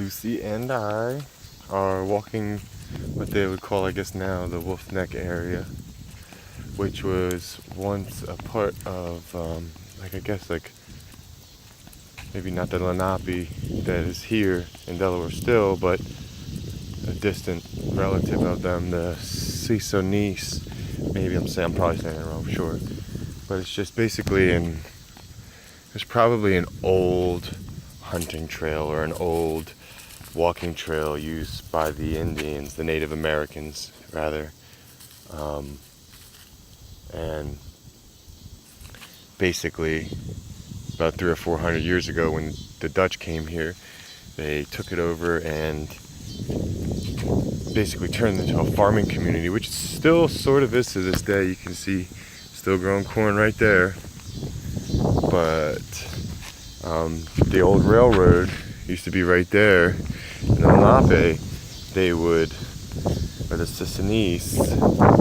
Lucy and I are walking what they would call, I guess now, the Wolf Neck area, which was once a part of, like maybe not the Lenape that is here in Delaware still, but a distant relative of them, the Sisonese. Maybe I'm probably saying it wrong, sure. But it's just basically there's probably an old hunting trail or an old walking trail used by the Indians, the Native Americans rather, and basically about 300 or 400 years ago when the Dutch came here, they took it over and basically turned it into a farming community, which still sort of is to this day. You can see still growing corn right there, but the old railroad used to be right there. In the Lenape, or the Sisonese,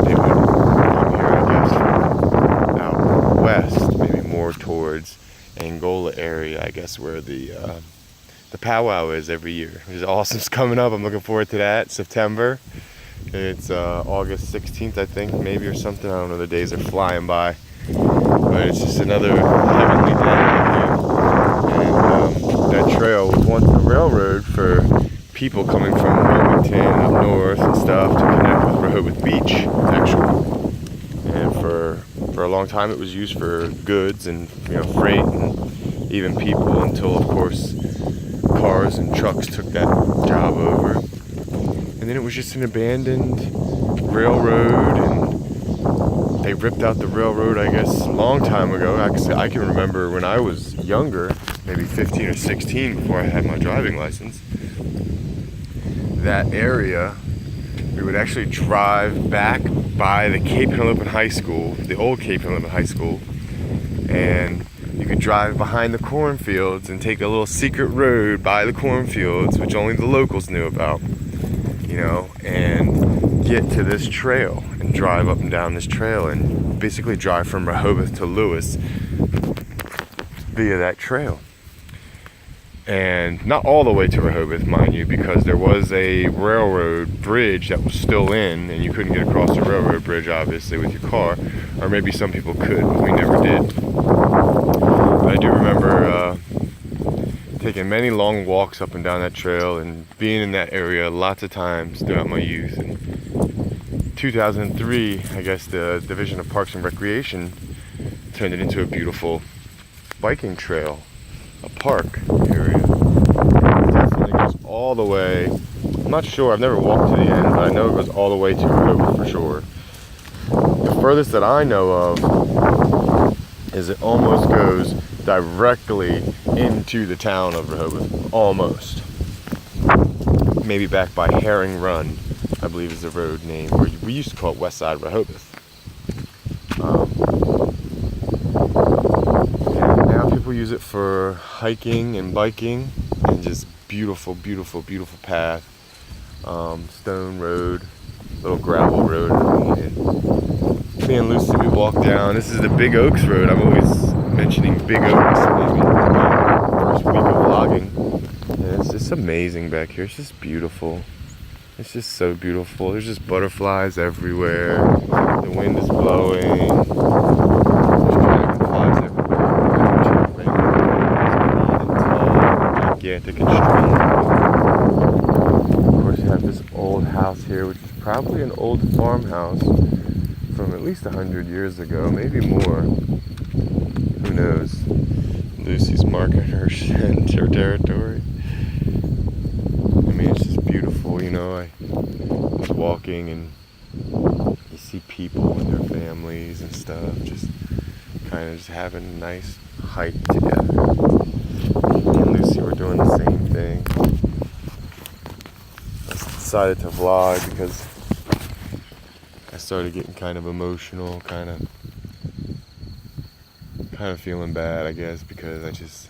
they would come here, I guess, from out west, maybe more towards Angola area, I guess, where the powwow is every year, which is awesome. It's coming up. I'm looking forward to that. September. It's August 16th, I think, maybe, or something. I don't know. The days are flying by, but it's just another heavenly day right here. And that trail was once a railroad for people coming from Wilmington up north and stuff to connect with Rehoboth Beach, actually. And for a long time, it was used for goods and freight and even people, until, of course, cars and trucks took that job over. And then it was just an abandoned railroad, and they ripped out the railroad, I guess, a long time ago. I can remember when I was younger, maybe 15 or 16, before I had my driving license. That area, we would actually drive back by the Cape Henlopen High School, the old Cape Henlopen High School, and you could drive behind the cornfields and take a little secret road by the cornfields, which only the locals knew about, and get to this trail and drive up and down this trail and basically drive from Rehoboth to Lewis via that trail. And not all the way to Rehoboth, mind you, because there was a railroad bridge that was still in, and you couldn't get across the railroad bridge, obviously, with your car. Or maybe some people could, but we never did. But I do remember taking many long walks up and down that trail and being in that area lots of times throughout my youth. In 2003, I guess the Division of Parks and Recreation turned it into a beautiful biking trail, a park area. It definitely goes all the way. I'm not sure, I've never walked to the end, but I know it goes all the way to Rehoboth for sure. The furthest that I know of is it almost goes directly into the town of Rehoboth. Almost. Maybe back by Herring Run, I believe is the road name, or we used to call it Westside Rehoboth. And now people use it for hiking and biking, and just beautiful, beautiful, beautiful path. Stone road, little gravel road. And me and Lucy, we walk down. This is the Big Oaks Road. I'm always mentioning Big Oaks, maybe first week of vlogging. And it's just amazing back here. It's just beautiful. It's just so beautiful. There's just butterflies everywhere. The wind is blowing. There's dragonflies everywhere. Gigantic and strong. Of course, you have this old house here, which is probably an old farmhouse from at least 100 years ago, maybe more. Who knows? Lucy's marking her territory. I mean, it's just beautiful, I was walking and you see people and their families and stuff, just kind of just having a nice hike together. Me and Lucy were doing the same thing. I decided to vlog because I started getting kind of emotional, kind of feeling bad, I guess, because I just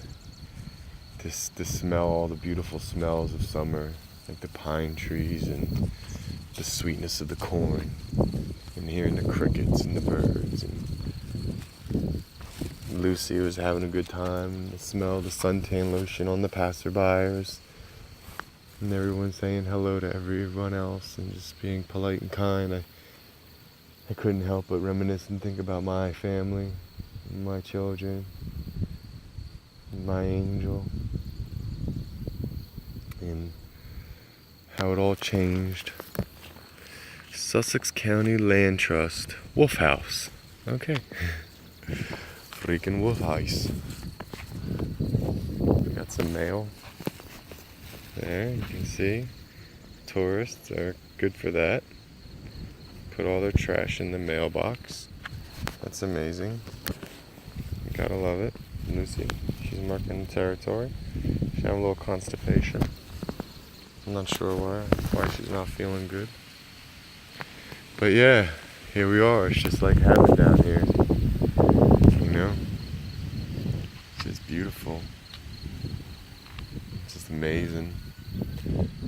to smell all the beautiful smells of summer, like the pine trees and the sweetness of the corn, and hearing the crickets and the birds. And Lucy was having a good time. The smell of the suntan lotion on the passerbyers. and everyone saying hello to everyone else and just being polite and kind, I couldn't help but reminisce and think about my family, my children, my angel, and how it all changed. Sussex County Land Trust, Wolf House. Okay. Freaking Wolf House. We got some mail. There, you can see. Tourists are good for that. Put all their trash in the mailbox. That's amazing. You gotta love it. Lucy, she's marking the territory. She's having a little constipation. I'm not sure why she's not feeling good. But yeah, here we are. It's just like heaven down here. You know? It's just beautiful. It's just amazing.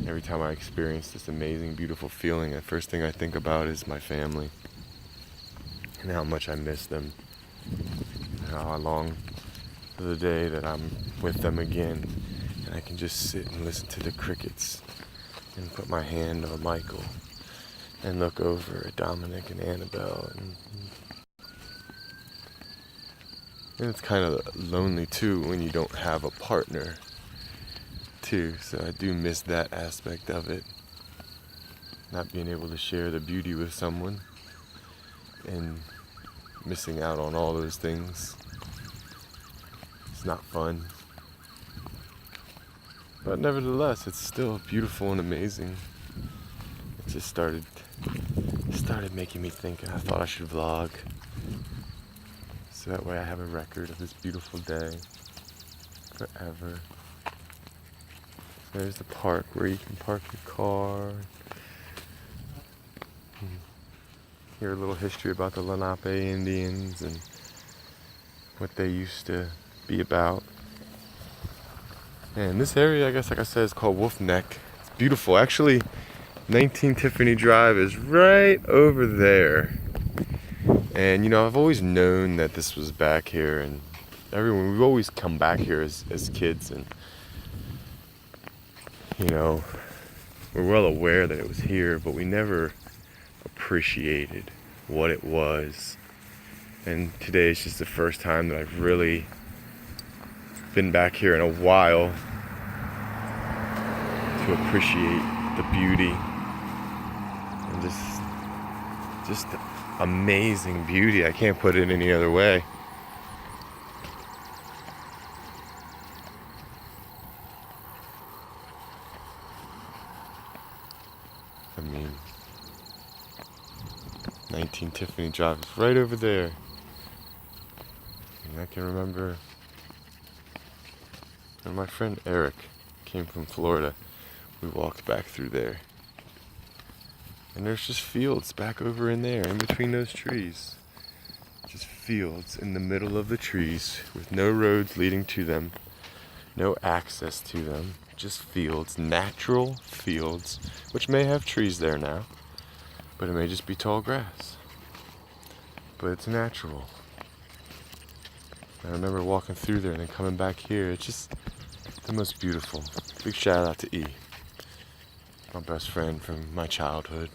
Every time I experience this amazing, beautiful feeling, the first thing I think about is my family. And how much I miss them. And how I long for the day that I'm with them again. And I can just sit and listen to the crickets. And put my hand on Michael. And look over at Dominic and Annabelle. And it's kind of lonely too when you don't have a partner too. So I do miss that aspect of it. Not being able to share the beauty with someone. And missing out on all those things. It's not fun. But nevertheless, it's still beautiful and amazing. It just started making me think, and I thought I should vlog. So that way I have a record of this beautiful day forever. There's the park where you can park your car. Hear a little history about the Lenape Indians and what they used to be about. And this area, I guess, like I said, is called Wolf Neck. It's beautiful. Actually, 19 Tiffany Drive is right over there. And, you know, I've always known that this was back here. And we've always come back here as kids. And, you know, we're well aware that it was here, but we never appreciated what it was. And today is just the first time that I've really been back here in a while to appreciate the beauty and just amazing beauty. I can't put it any other way. I mean, 19 Tiffany Drive is right over there. And I can remember when my friend Eric came from Florida, we walked back through there. And there's just fields back over in there, in between those trees. Just fields in the middle of the trees with no roads leading to them, no access to them. Just fields, natural fields, which may have trees there now, but it may just be tall grass. But it's natural. I remember walking through there and then coming back here. It's just the most beautiful. Big shout out to E, my best friend from my childhood,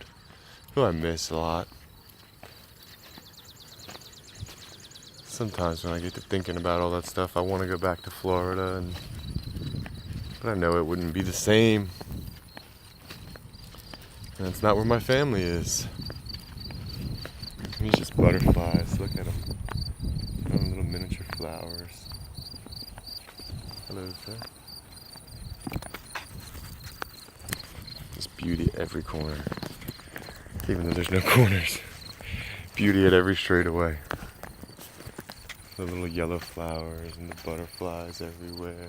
who I miss a lot. Sometimes when I get to thinking about all that stuff, I want to go back to Florida, but I know it wouldn't be the same. And it's not where my family is. These just butterflies. Look at them. Little miniature flowers. Hello, sir. There's beauty at every corner. Even though there's no corners. Beauty at every straightaway. The little yellow flowers and the butterflies everywhere.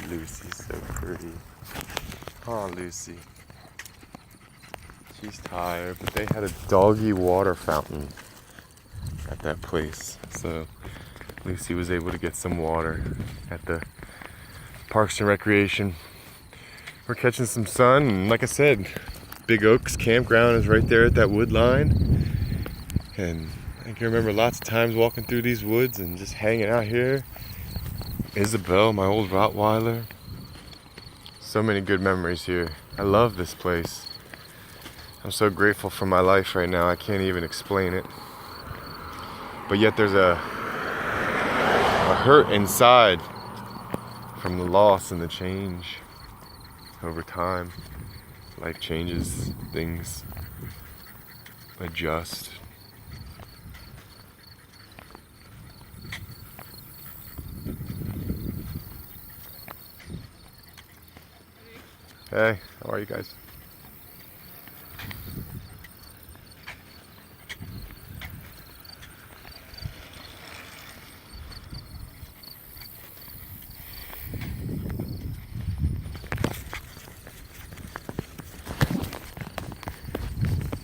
Lucy's so pretty. Oh, Lucy. She's tired, but they had a doggy water fountain at that place. So Lucy was able to get some water at the Parks and Recreation. We're catching some sun, and like I said, Big Oaks Campground is right there at that wood line. And I can remember lots of times walking through these woods and just hanging out here, Isabel, my old Rottweiler. So many good memories here. I love this place. I'm so grateful for my life right now, I can't even explain it. But yet there's a hurt inside from the loss and the change over time. Life changes, things adjust. Hey, how are you guys?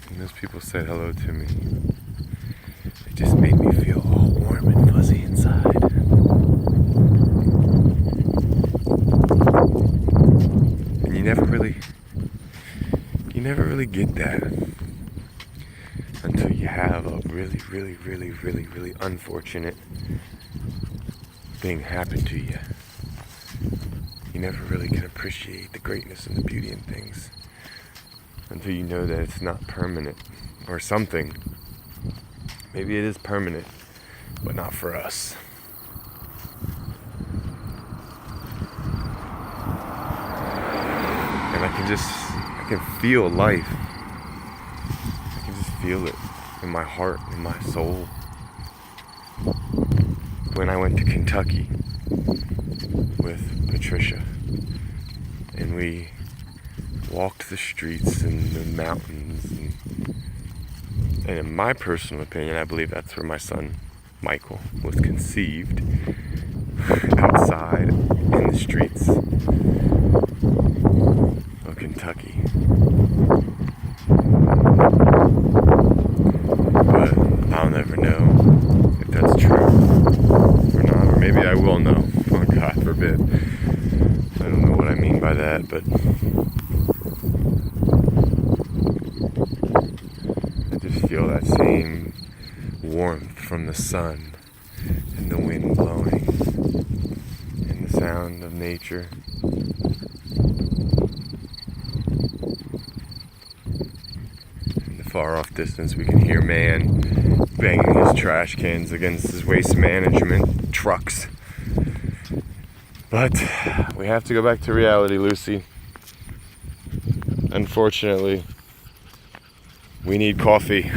And those people said hello to me. It just made me feel all warm and fuzzy inside. And you never really get that until you have a really unfortunate thing happen to you. You never really can appreciate the greatness and the beauty in things until you know that it's not permanent or something. Maybe it is permanent, but not for us. And I can feel life. I can just feel it in my heart, in my soul. When I went to Kentucky with Patricia and we walked the streets and the mountains, and in my personal opinion, I believe that's where my son Michael was conceived, outside in the streets of Kentucky. But I'll never know if that's true or not, or maybe I will know. Oh, God forbid. I don't know what I mean by that, but I just feel that same warmth from the sun and the wind blowing and the sound of nature. In the far off distance we can hear man banging his trash cans against his waste management trucks. But we have to go back to reality, Lucy. Unfortunately, we need coffee.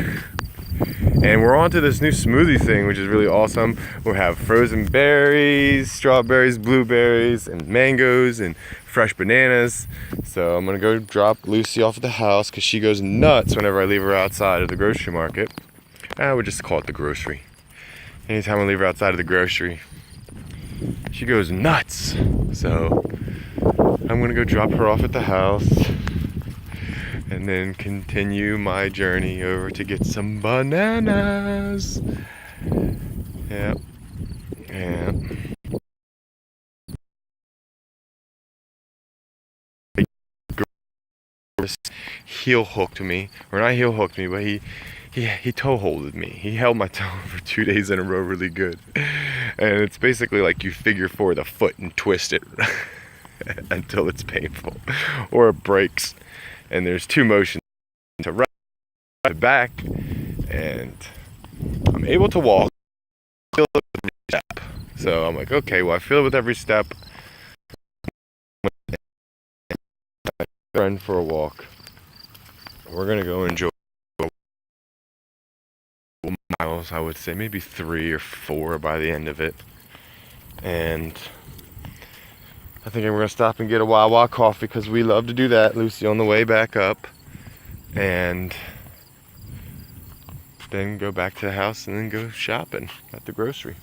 And we're on to this new smoothie thing, which is really awesome. We'll have frozen berries, strawberries, blueberries, and mangoes, and fresh bananas. So I'm gonna go drop Lucy off at the house because she goes nuts whenever I leave her outside of the grocery market. I would just call it the grocery. Anytime I leave her outside of the grocery, she goes nuts. So I'm gonna go drop her off at the house and then continue my journey over to get some bananas. Yep. Heel hooked me, or not heel hooked me, but he toe holded me. He held my toe for 2 days in a row really good. And it's basically like you figure four the foot and twist it until it's painful or it breaks. And there's two motions, to right, to back, and I'm able to walk, feel it with every step. So I'm like, okay, well I feel it with every step. Run for a walk. We're gonna go enjoy miles, I would say, maybe 3 or 4 by the end of it. And I think we're gonna stop and get a Wawa coffee because we love to do that, Lucy, on the way back up. And then go back to the house and then go shopping at the grocery.